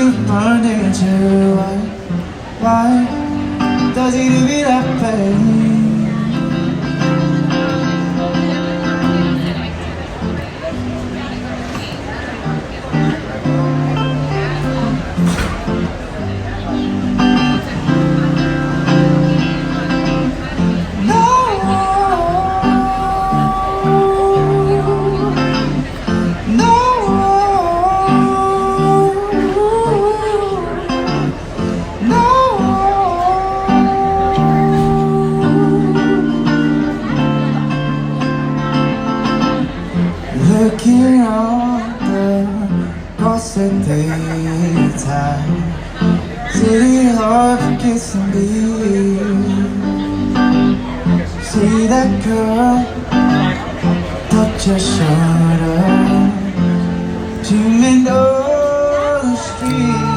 super nature. Why does he do me that pain? Looking on the frosted daytime, city hard for kissing me. See that girl touch your shoulder, dreaming on the street.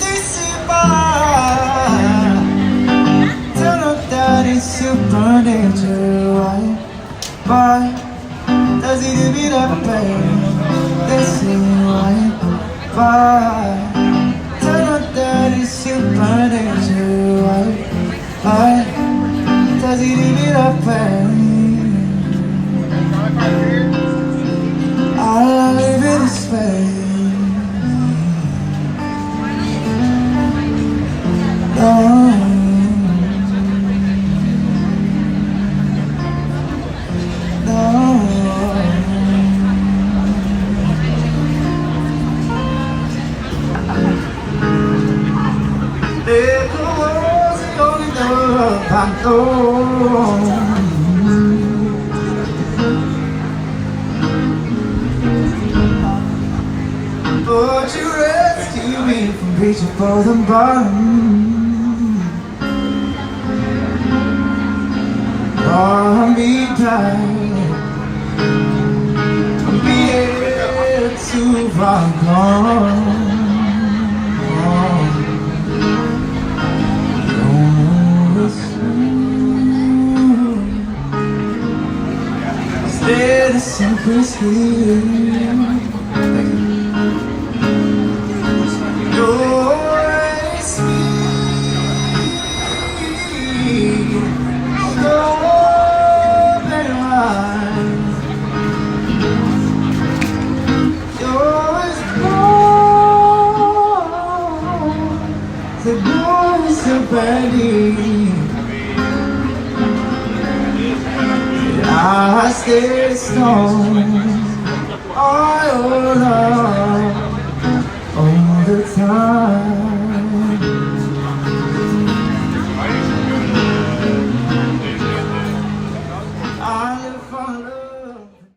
This is mine. Turn up that is super nature. Why does he do me that pain? This is why turn up that is super nature. Why does he do me that pain? I live in this space. No. I know. But you rescue me from reaching for the bottom. I'll be blind, I'll be too far gone. Instead of simplicity, you're sweet, strawberry wine. Yours born, the boy is so pretty. I stay strong all your love.